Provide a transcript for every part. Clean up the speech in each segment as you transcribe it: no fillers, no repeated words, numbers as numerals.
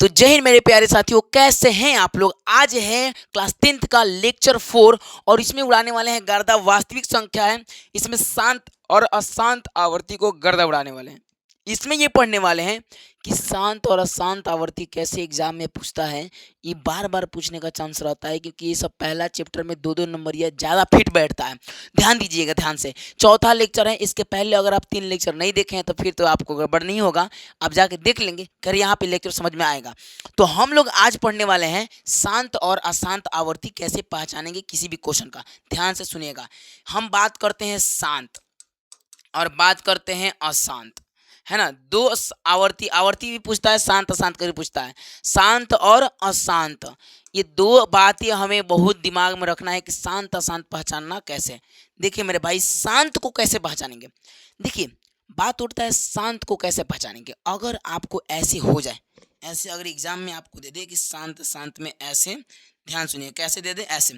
तो जय हिंद मेरे प्यारे साथियों, कैसे हैं आप लोग। आज है क्लास 10th का लेक्चर 4 और इसमें उड़ाने वाले हैं गर्दा। वास्तविक संख्या है, इसमें शांत और अशांत आवर्ती को गर्दा उड़ाने वाले हैं। इसमें ये पढ़ने वाले हैं कि शांत और अशांत आवर्ती कैसे एग्जाम में पूछता है। ये बार बार पूछने का चांस रहता है क्योंकि ये सब पहला चैप्टर में दो दो नंबर या ज़्यादा फिट बैठता है। ध्यान दीजिएगा ध्यान से। चौथा लेक्चर है, इसके पहले अगर आप 3 लेक्चर नहीं देखे हैं तो फिर तो आपको गड़बड़ नहीं होगा। आप जाके देख लेंगे, फिर यहाँ पे लेक्चर समझ में आएगा। तो हम लोग आज पढ़ने वाले हैं शांत और अशांत आवर्ती कैसे पहचानेंगे किसी भी क्वेश्चन का। ध्यान से सुनिएगा। हम बात करते हैं शांत और बात करते हैं अशांत, है ना। दो आवर्ती आवर्ती भी पूछता है, शांत अशांत का भी पूछता है। शांत और अशांत, ये दो बातें हमें बहुत दिमाग में रखना है कि शांत अशांत पहचानना कैसे। देखिए मेरे भाई, शांत को कैसे पहचानेंगे। देखिए बात उठता है शांत को कैसे पहचानेंगे। अगर आपको ऐसे हो जाए, ऐसे अगर एग्जाम में आपको दे दे कि शांत शांत में ऐसे, ध्यान सुनिए कैसे दे दे ऐसे।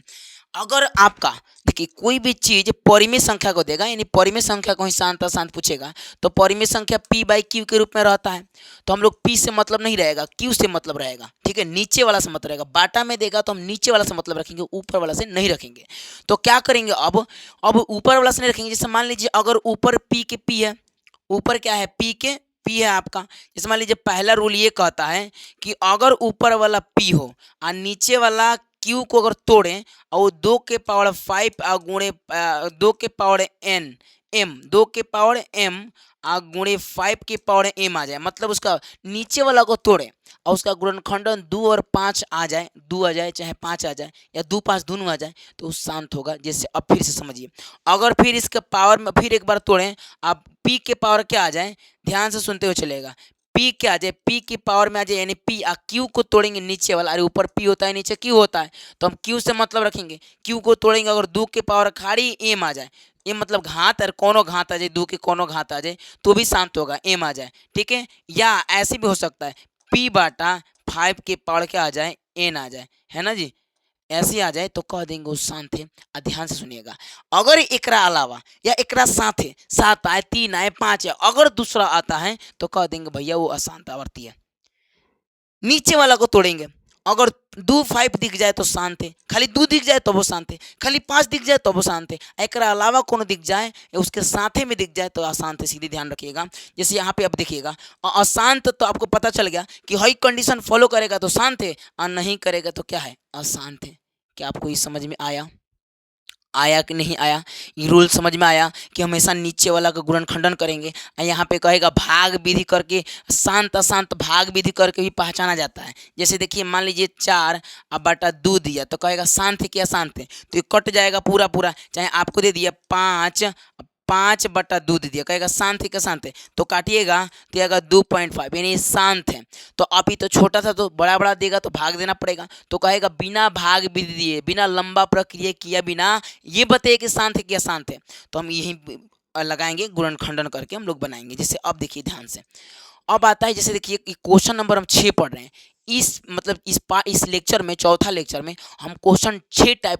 अगर आपका देखिए कोई भी चीज परिमेय संख्या को देगा, यानी परिमेय संख्या को ही शांत अशांत पूछेगा, तो परिमेय संख्या p/q के रूप में रहता है। तो हम लोग p से मतलब नहीं रहेगा, q से मतलब रहेगा, ठीक है। नीचे वाला से मतलब रहेगा। बाटा में देगा तो हम नीचे वाला से मतलब रखेंगे, ऊपर वाला से नहीं रखेंगे। तो क्या करेंगे अब ऊपर वाला से नहीं रखेंगे। जैसे मान लीजिए अगर ऊपर p के p है, ऊपर क्या है p के p है आपका। जैसे मान लीजिए पहला रूल ये कहता है कि अगर ऊपर वाला p हो और नीचे वाला q को अगर तोड़ें और वो 2 के पावर 5 गुणे 2 के पावर n m 2 के पावर m गुणे 5 के पावर m आ जाए, मतलब उसका नीचे वाला को तोड़ें और उसका गुणनखंडन 2 और 5 आ जाए, 2 आ जाए चाहे 5 आ जाए या 2 5 दोनों आ जाए, तो शांत होगा। जैसे अब फिर से समझिए, अगर फिर इसके पावर में फिर एक बार तोड़ें, आप p के पावर क्या आ जाए, ध्यान से सुनते हुए चलेगा। p क्या आ जाए, p की पावर में आ जाए, यानी p q को तोड़ेंगे नीचे वाला। अरे ऊपर p होता है नीचे q होता है, तो हम q से मतलब रखेंगे। q को तोड़ेंगे अगर 2 के पावर खाड़ी m आ जाए, ये मतलब घात, और कोनो घात आ जाए, 2 की कोनो घात आ जाए तो भी शांत होगा, m आ जाए, ठीक है। या ऐसे भी हो सकता है p/5 के पावर क्या आ जाए, n आ जाए, है ना जी। ऐसे आ जाए तो कह देंगे वो शांत है। ध्यान से सुनिएगा। अगर एकरा अलावा या एकरा साथ है, 7 आए 3 आए 5 है, अगर दूसरा आता है तो कह देंगे भैया वो अशांत आवर्ती है। नीचे वाला को तोड़ेंगे, अगर 2 5 दिख जाए तो शांत है, खाली 2 दिख जाए तो वो शांत है, खाली 5 दिख जाए तो वो शांत है। एकरा अलावा कौन दिख जाए या उसके साथे में दिख जाए तो अशांत है। सीधे ध्यान रखिएगा। जैसे यहाँ पे अब देखिएगा अशांत, तो आपको पता चल गया कि हई कंडीशन फॉलो करेगा तो शांत है और नहीं करेगा तो क्या है, अशांत है। क्या आपको ये समझ में आया कि नहीं आया। ये रूल समझ में आया कि हमेशा नीचे वाला का गुणनखंडन करेंगे। यहाँ पे कहेगा भाग विधि करके, शांत अशांत भाग विधि करके भी पहचाना जाता है। जैसे देखिए मान लीजिए 4/2 दिया तो कहेगा शांत है कि अशांत है, तो ये कट जाएगा पूरा पूरा। चाहे आपको दे दिया 5/2 दे दिया, कहेगा शांत है क्या शांत है, तो काटिएगा तो आएगा 2.5, यानी शांत है। तो अभी तो छोटा था तो बड़ा बड़ा देगा तो भाग देना पड़ेगा, तो कहेगा बिना भाग विधि दिए, बिना लंबा प्रक्रिया किया बिना ये बताइए कि शांत है कि अशांत है, तो हम यही लगाएंगे, गुणनखंडन करके हम लोग बनाएंगे। जैसे अब देखिए ध्यान से, अब आता है जैसे देखिए क्वेश्चन नंबर हम 6 पढ़ रहे हैं। इस मतलब इस लेक्चर में, चौथा लेक्चर में हम क्वेश्चन 6 टाइप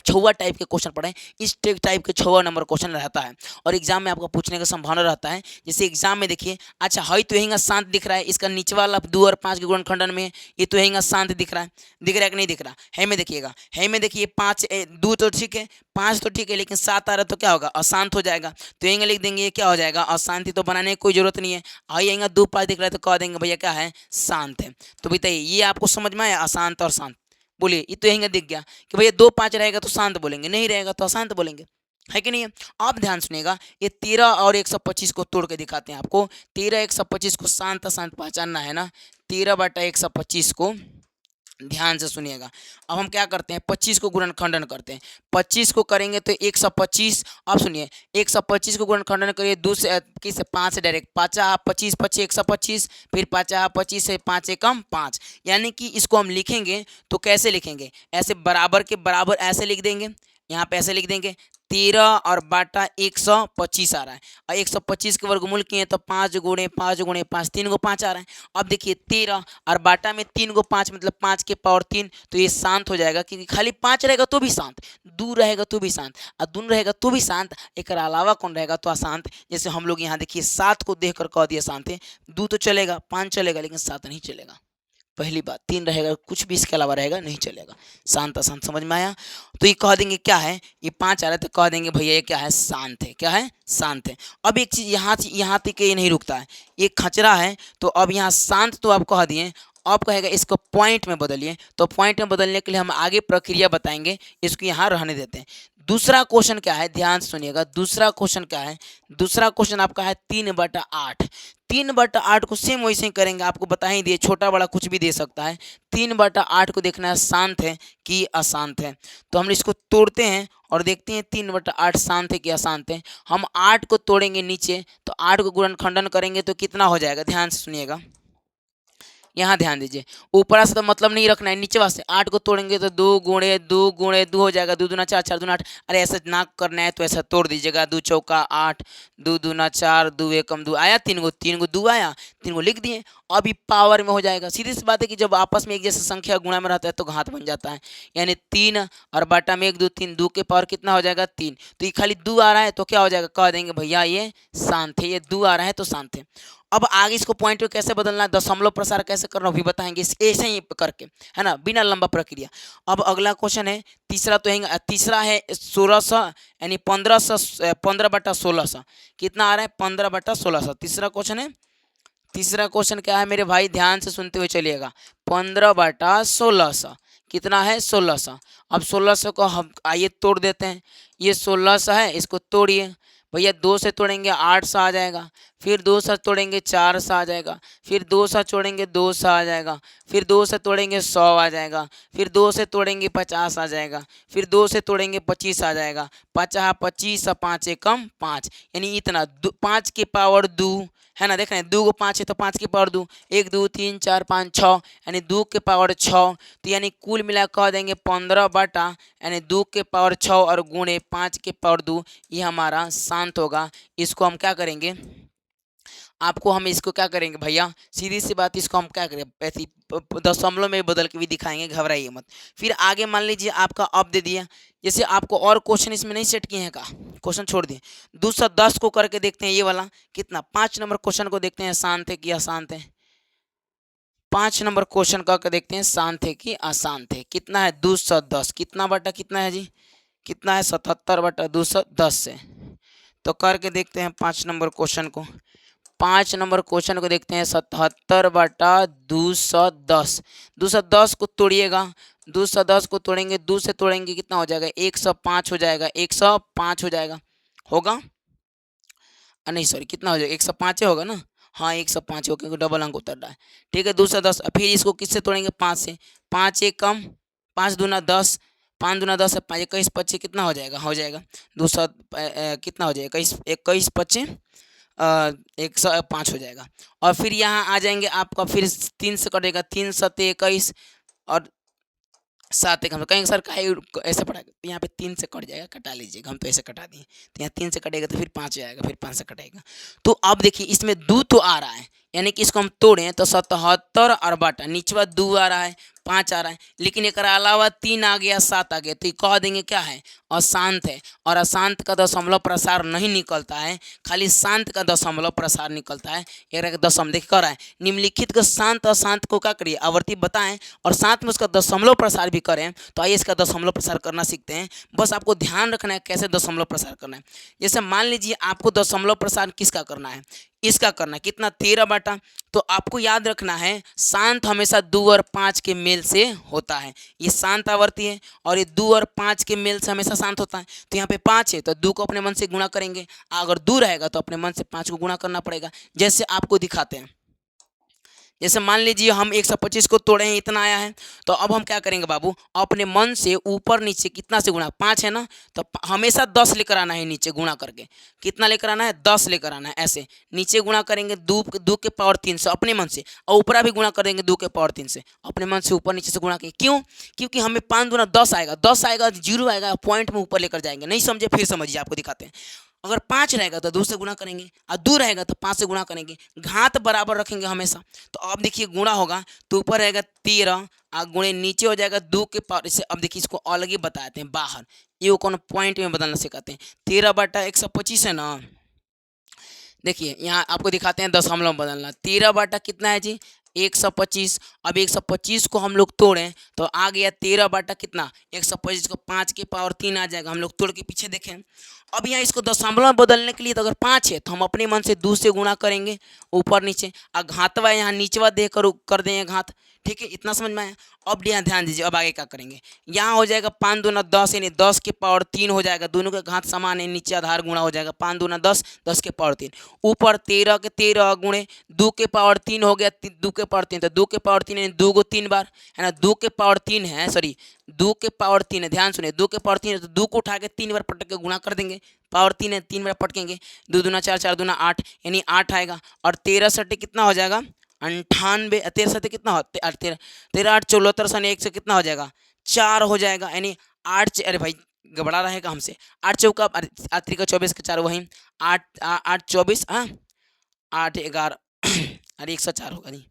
के क्वेश्चन पढ़े। इस टाइप के 6 नंबर क्वेश्चन रहता है और एग्जाम में आपको पूछने का संभावना रहता है। जैसे एग्जाम में देखिए, अच्छा हई तो यही शांत दिख रहा है, इसका नीचे वाला 2 और 5 के गुणनखंडन में ये तो यही शांत दिख रहा है कि नहीं दिख रहा है। में देखिएगा, है में देखिए 5 2 तो ठीक है, 5 तो ठीक है, लेकिन 7 आ रहा है तो क्या होगा, अशांत हो जाएगा। तो यहीं लिख देंगे ये क्या हो जाएगा, अशांति। तो बनाने की कोई जरूरत नहीं है। आई यहीं 2 5 दिख रहा है तो कह देंगे भैया क्या है, शांत है। तो बताइए ये आपको समझ में आया, अशांत और शांत। बोलिए, ये तो यहीं दिख गया कि भैया 2 5 रहेगा तो शांत बोलेंगे, नहीं रहेगा तो अशांत बोलेंगे, है कि नहीं है। आप ध्यान सुनिएगा, ये 13 और 125 को तोड़ के दिखाते हैं आपको। 13 125 को शांत अशांत पहचानना है ना। 13/125 को ध्यान से सुनिएगा। अब हम क्या करते हैं, 25 को गुणनखंडन करते हैं। 25 को करेंगे तो 125, अब सुनिए 125 को गुणनखंडन करिए 2 से किस 5 से डायरेक्ट, 5 25 25 125, फिर 5 25 से 5 एकम 5, यानी कि इसको हम लिखेंगे तो कैसे लिखेंगे, ऐसे बराबर के बराबर ऐसे लिख देंगे। यहाँ पे ऐसे लिख देंगे 13 और बाटा 125 आ रहा है, और 125 के वर्गमूल किए तो 5 गुणे 5 गुणे 5, 3 को 5 आ रहा है। अब देखिए 13 और बाटा में 3 को 5 मतलब 5 के पावर 3, तो ये शांत हो जाएगा क्योंकि खाली 5 रहेगा तो भी शांत, 2 रहेगा तो भी शांत, और 2 रहेगा तो भी शांत, एक अलावा कौन रहेगा तो अशांत। जैसे हम लोग यहाँ देखिए 7 को देख कर कह दिया शांत है, 2 तो चलेगा, 5 चलेगा, लेकिन 7 नहीं चलेगा। पहली बात 3 रहेगा, कुछ भी इसके अलावा रहेगा नहीं चलेगा। शांत अशांत समझ में आया? तो ये कह देंगे क्या है, ये 5 आ रहा है तो कह देंगे भैया ये क्या है, शांत है। क्या है? शांत है। अब एक चीज़ यहाँ तक ये नहीं रुकता है, ये खचरा है तो अब यहाँ शांत तो आप कह दिए, अब कहेगा इसको पॉइंट में बदलिए, तो पॉइंट में बदलने के लिए हम आगे प्रक्रिया बताएंगे, इसको यहाँ रहने देते हैं। दूसरा क्वेश्चन क्या है, ध्यान से सुनिएगा। दूसरा क्वेश्चन क्या है, दूसरा क्वेश्चन आपका है 3/8। 3/8 को सेम वैसे ही करेंगे, आपको बता ही दिए, छोटा बड़ा कुछ भी दे सकता है। 3/8 को देखना है शांत है कि अशांत है। तो हम इसको तोड़ते हैं और देखते हैं 3/8 शांत है कि अशांत है। हम 8 को तोड़ेंगे नीचे, तो 8 को गुणनखंडन करेंगे तो कितना हो जाएगा, ध्यान से सुनिएगा। यहाँ ध्यान दीजिए, ऊपर से तो मतलब नहीं रखना है, नीचे वास्ते 8 को तोड़ेंगे तो 2 हो जाएगा, 2 दूना 4, 4 दूना 8। अरे ऐसा ना करना है तो ऐसा तोड़ दीजिएगा, 2 चौका 8, 2 दूना 4, 2 एकम 2 आया, 3 को 2 आया, 3 को लिख दिए। अब ये पावर में हो जाएगा। सीधी सी बात है कि जब आपस में एक जैसे संख्या गुणा में रहता है तो घात बन जाता है, यानी 3 और बाटा में 1 2 3, 2 के पावर कितना हो जाएगा 3। तो ये खाली 2 आ रहा है तो क्या हो जाएगा, कह देंगे भैया ये शांत है, ये 2 आ रहा है तो शांत है। अब आगे इसको पॉइंट में कैसे बदलना है, दशमलव प्रसार कैसे करना भी बताएंगे, ऐसे ही करके, है ना, बिना लंबा प्रक्रिया। अब अगला क्वेश्चन है तीसरा, तो है तीसरा है 1600 यानी 15/1600 कितना आ रहा है, 15/1600। तीसरा क्वेश्चन है, तीसरा क्वेश्चन क्या है मेरे भाई, ध्यान से सुनते हुए चलिएगा। 15/1600 कितना है, 1600। अब 1600 को हम आइए तोड़ देते हैं। ये 1600 है, इसको तोड़िए भैया, 2 से तोड़ेंगे 800 आ जाएगा, फिर 2 से तोड़ेंगे 400 आ जाएगा, फिर 2 से तोड़ेंगे 200 आ जाएगा, फिर 2 से तोड़ेंगे 100 आ जाएगा, फिर 2 से तोड़ेंगे 50 आ जाएगा, फिर 2 से तोड़ेंगे 25 आ जाएगा। 50 25 5 एकम 5, यानी इतना 5 की पावर 2, है ना, देख रहे हैं 2 को 5 है तो 5 की पावर 2, 1 2 3 4 5 6, यानी 2 के पावर 6। तो यानी कुल मिला कह देंगे 15 बटा यानी 2 के पावर 6 और गुणे 5 के पावर 2, ये हमारा शांत होगा। इसको हम क्या करेंगे, आपको हम इसको क्या करेंगे भैया, सीधी सी बात, इसको हम क्या करेंगे, ऐसी दशमलव में बदल के भी दिखाएंगे, घबराइए मत। फिर आगे मान लीजिए आपका अब दे दिया, जैसे आपको और क्वेश्चन इसमें नहीं सेट किए हैं का, क्वेश्चन छोड़ दिए। 210 को करके देखते हैं, ये वाला कितना, 5 नंबर क्वेश्चन को देखते हैं शांत है कि अशांत है। 5 नंबर क्वेश्चन करके देखते हैं शांत है कि अशांत है। कितना है, 210, कितना बटा कितना है जी, कितना है, 77/210 से। तो करके देखते हैं 5 नंबर क्वेश्चन को। 5 नंबर क्वेश्चन को देखते हैं, 77/210। 210 को तोड़िएगा, 210 को तोड़ेंगे, 2 से तोड़ेंगे कितना हो जाएगा, 105 हो जाएगा, 105 हो जाएगा, होगा नहीं सॉरी, कितना हो जाएगा, 105 होगा ना, हाँ 105 हो, क्योंकि डबल अंक उतर रहा है। ठीक है, 210। फिर इसको किससे तोड़ेंगे, 5 से, 5 एक कम, 5 दूना 10, 5 दूना 10 है, 5 21 25 कितना हो जाएगा, 200 कितना हो जाएगा, 21 21 25 105 हो जाएगा। और फिर यहाँ आ जाएंगे आपका, फिर 3 से कटेगा, 3 7 21 और 7 एक हम कहेंगे सर काहे ऐसे पढ़ाएगा, तो यहाँ पे 3 से कट जाएगा, कटा लीजिएगा, हम तो ऐसे कटा दिए। तो यहाँ 3 से कटेगा तो फिर 5 आएगा, फिर 5 से कटेगा। तो अब देखिए इसमें 2 तो आ रहा है, यानी कि इसको हम तोड़ें तो 77 और बटा नीचवा 2 आ रहा है, 5 आ रहा है, लेकिन एक अलावा 3 आ गया, 7 आ गया, तो ये कह देंगे क्या है, अशांत है। और अशांत का दशमलव प्रसार नहीं निकलता है, खाली शांत का दशमलव प्रसार निकलता है। एक दशम देख कर है, निम्नलिखित को शांत अशांत को क्या करिए, आवर्ती बताएं और साथ में उसका दशमलव प्रसार भी करें। तो आइए इसका दशमलव प्रसार करना सीखते हैं। बस आपको ध्यान रखना है कैसे दशमलव प्रसार करना है। जैसे मान लीजिए आपको दशमलव प्रसार किसका करना है, इसका करना है, कितना 13 बटा। तो आपको याद रखना है शांत हमेशा 2 और 5 के मेल से होता है, ये शांत आवर्ती है, और ये 2 और 5 के मेल से हमेशा शांत होता है। तो यहाँ पे 5 है तो 2 को अपने मन से गुणा करेंगे, अगर 2 रहेगा तो अपने मन से 5 को गुणा करना पड़ेगा, जैसे आपको दिखाते हैं। जैसे मान लीजिए हम 125 को तोड़े हैं, इतना आया है, तो अब हम क्या करेंगे बाबू, अपने मन से ऊपर नीचे कितना से गुणा, 5 है ना, तो हमेशा 10 लेकर आना है नीचे गुणा करके, कितना लेकर आना है, 10 लेकर आना है। ऐसे नीचे गुणा करेंगे 2 के पावर 3 से अपने मन से, और ऊपरा भी गुणा करेंगे 2 के पावर 3 से अपने मन से, ऊपर नीचे से गुणा करेंगे। क्यों, क्योंकि हमें 5 दूना 10 आएगा, 10 आएगा 0 आएगा, पॉइंट में ऊपर लेकर जाएंगे। नहीं समझे, फिर समझिए, आपको दिखाते हैं। अगर 5 रहेगा तो 2 से गुणा करेंगे, और 2 रहेगा तो 5 से गुणा करेंगे, घात बराबर रखेंगे हमेशा। तो अब देखिए गुणा होगा तो ऊपर रहेगा 13 और गुणे नीचे हो जाएगा 2 के पावर से। अब देखिए इसको अलग ही बताते हैं बाहर, ये कौन पॉइंट में बदलना सिखाते हैं। 13/125 है ना, देखिए यहाँ आपको दिखाते हैं दशमलव में बदलना। 13 बटा कितना है जी, 125। अब 125 को हम लोग तोड़ें तो आ गया 13 बटा कितना 125 को 5 की पावर 3 आ जाएगा। हम लोग तोड़ के पीछे देखें। अब यहाँ इसको दशमलव में बदलने के लिए तो अगर 5 है तो हम अपने मन से 2 से गुणा करेंगे ऊपर नीचे, और घातवा यहाँ नीचवा दे कर देंगे घात। ठीक है, इतना समझ में आया। अब यहाँ ध्यान दीजिए, अब आगे क्या करेंगे। यहाँ हो जाएगा 5 दूना 10 यानी 10 की पावर 3 हो जाएगा। दोनों के घात समान है, नीचे आधार गुणा हो जाएगा। 5 दूना 10, 10 के पावर 3 ऊपर 13 के 13 गुणे 2 के पावर 3 हो गया। 2 के पावर 3 तो 2 के पावर 3 यानी 2 को 3 बार है ना। 2 के पावर 3 है, सॉरी 2 के पावर 3 है, ध्यान सुनिए। 2 के पावर 3 है तो 2 को उठा के 3 बार पटक के गुणा कर देंगे। पावर 3 है, 3 बार पटकेंगे। 2 दूना 4, 4 दूना 8 यानी 8 आएगा। और 13 सटे कितना हो जाएगा 98। 13 सटे कितना हो 13 13 8 74 सन 1 से कितना हो जाएगा 4 हो जाएगा यानी 8। अरे भाई घबरा रहेगा हमसे। 8 चौका 8 त्रिका 24 के 4 वही 8 8 24 हाँ 8 11 अरे 104 होगा नहीं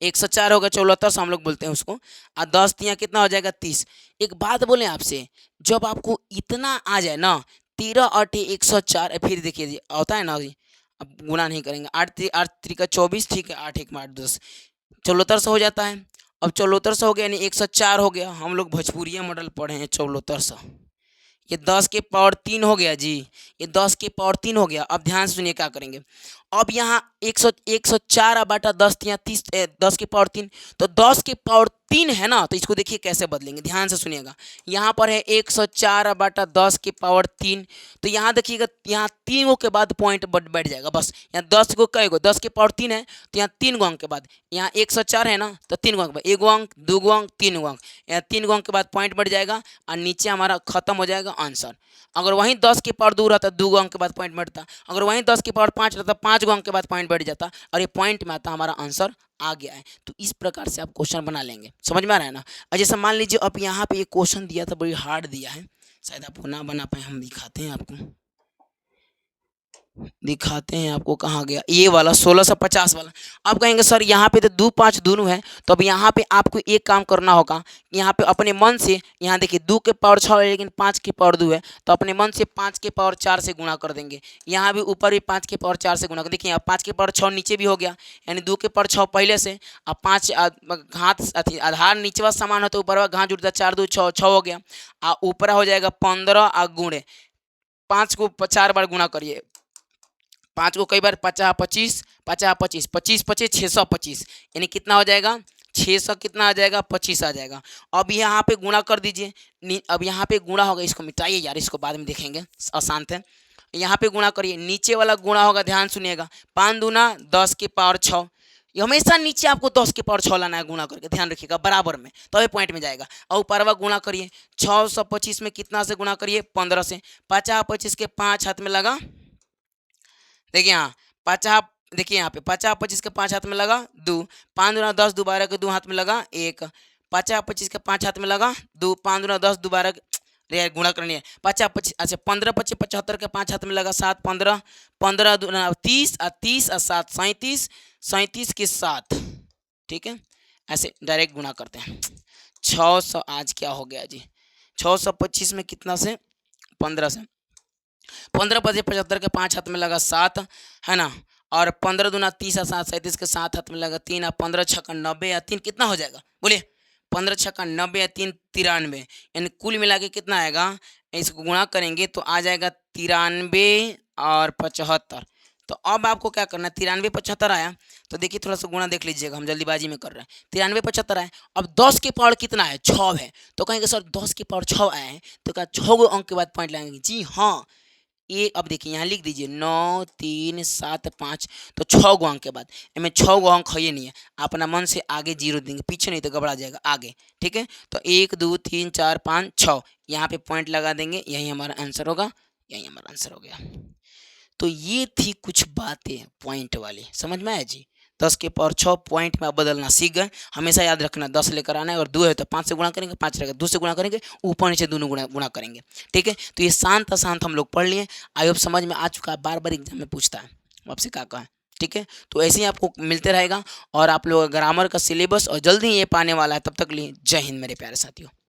104 होगा। 74 हम लोग बोलते हैं उसको। और 10 तिया कितना हो जाएगा 30। एक बात बोले आपसे, जब आपको इतना आ जाए ना 13 8 104, फिर देखिए जी होता है ना जी, अब गुणा नहीं करेंगे। 8 त्रिका 24, ठीक है 8 1 8 10 74 हो जाता है। अब 74 हो गया यानी 104 हो गया। हम लोग भोजपुरिया मॉडल पढ़े हैं 74। ये 10 के पावर 3 हो गया जी, ये 10 के पावर 3 हो गया। अब ध्यान से सुनिए क्या करेंगे। अब यहाँ 104 बटा 10 यहाँ 30 10 के पावर 3 तो 10 के पावर 3 है ना, तो इसको देखिए कैसे बदलेंगे, ध्यान से सुनिएगा। यहाँ पर है 104 बटा 10 के पावर 3, तो यहाँ देखिएगा यहाँ 3 के बाद पॉइंट बैठ जाएगा बस। यहाँ 10 को कई गो 10 के पावर 3 है तो यहाँ 3 अंक के बाद यहाँ 104 है ना तो 3 अंक, 1 अंक 2 अंक 3 अंक, यहाँ 3 अंक के बाद पॉइंट बढ़ जाएगा और नीचे हमारा खत्म हो जाएगा आंसर। अगर वहीं 10 की पावर 2 रहता 2 अंक के बाद पॉइंट बढ़ता, अगर वहीं 10 की पावर 5 रहता 5 अंक के बाद पॉइंट बढ़ जाता, और ये पॉइंट में आता हमारा आंसर आ गया है। तो इस प्रकार से आप क्वेश्चन बना लेंगे, समझ में आ रहा है ना। और जैसे मान लीजिए अब यहाँ पे एक क्वेश्चन दिया था, बड़ी हार्ड दिया है, शायद आपको ना बना पाए, हम दिखाते हैं आपको, दिखाते हैं आपको कहाँ गया ये वाला 1650 वाला। आप कहेंगे सर यहाँ पे तो 2 5 दोनों है, तो अब यहाँ पे आपको एक काम करना होगा। यहाँ पे अपने मन से, यहाँ देखिए 2 के पावर 6 है लेकिन 5 की पावर 2 है, तो अपने मन से 5 के पावर 4 से गुणा कर देंगे। यहाँ भी ऊपर भी 5 के पावर 4 से गुणा कर, देखिए यहाँ 5 के पावर 6 नीचे भी हो गया यानी 2 के पावर 6 पहले से, अब 5 घात आधार नीचवा समान हो तो ऊपर घात जुड़ता 4 2 6 6 हो गया, और ऊपर हो जाएगा 15 और गुणे 5 को 4 बार गुणा करिए। 5 को कई बार 50 25 50 25 25 25 625 यानी कितना हो जाएगा 600 कितना आ जाएगा 25 आ जाएगा। अब यहाँ पे गुणा कर दीजिए। अब यहाँ पे गुणा होगा, इसको मिटाइए यार, इसको बाद में देखेंगे, आसान है। यहाँ पे गुणा करिए, नीचे वाला गुणा होगा, ध्यान सुनिएगा। 5 दूना 10 की पावर 6, ये हमेशा नीचे आपको 10 की पावर 6 लाना है गुणा करके, ध्यान रखिएगा बराबर में, तो ये पॉइंट में जाएगा। और ऊपरवा गुणा करिए 625 में कितना से गुणा करिए 15 से। 50 25 के 5 हाथ में लगा, देखिए यहाँ 50, देखिए यहाँ पे 50 25 के 5 हाथ में लगा 2, 5 दूना 10 दोबारा के 2 हाथ में लगा 1, 50 25 के 5 हाथ में लगा 2, 5 दूना 10 दोबारा रे गुणा करनी है 50 25, अच्छा 15 25 75 के 5 हाथ में लगा 7, 15 15 दूना 30 और 30 और 7 37, 37 के 7, ठीक है। ऐसे डायरेक्ट गुणा करते हैं। 600 आज क्या हो गया जी, 625 में कितना से 15 से, 15 25 75 के 5 हाथ में लगा 7 है ना, और 15 दूना 30 और 7 37 के 7 हाथ में लगा 3 और 15 छक्का 90 या 3 कितना हो जाएगा बोलिए, 15 छक्का 90 या 3 93, यानी कुल मिला के कितना आएगा, इसको गुणा करेंगे तो आ जाएगा 93 और 75। तो अब आपको क्या करना है, 93 75 आया तो देखिए थोड़ा सा गुणा देख लीजिएगा, हम जल्दीबाजी में कर रहे हैं। 93 75 आए, अब 10 के पावर कितना है 6 है, तो कहेंगे सर 10 के पावर 6 आए हैं तो क्या 6 अंक के बाद पॉइंट लगाएंगे, जी हाँ। ये अब देखिए यहाँ लिख दीजिए 9 3 7 5, तो 6 अंक के बाद, इनमें 6 अंक है ये नहीं है, अपना मन से आगे जीरो देंगे, पीछे नहीं तो घबरा जाएगा आगे, ठीक है। तो 1 2 3 4 5 6 यहाँ पे पॉइंट लगा देंगे, यही हमारा आंसर होगा, यही हमारा आंसर हो गया। तो ये थी कुछ बातें पॉइंट वाली, समझ में आया जी। 10 के पावर 6 पॉइंट में आप बदलना सीख गए। हमेशा याद रखना 10 लेकर आना है, और 2 है तो 5 से गुणा करेंगे, 5 रहेगा 2 से गुणा करेंगे, ऊपर नीचे दोनों गुणा करेंगे, ठीक है। तो ये शांत अशांत हम लोग पढ़ लिए, आई होप समझ में आ चुका है। बार बार एग्जाम में पूछता है आपसे क्या कहा है, ठीक है। तो ऐसे ही आपको मिलते रहेगा, और आप लोग ग्रामर का सिलेबस और जल्दी ही ये पाने वाला है। तब तक लिए जय हिंद मेरे प्यारे साथियों।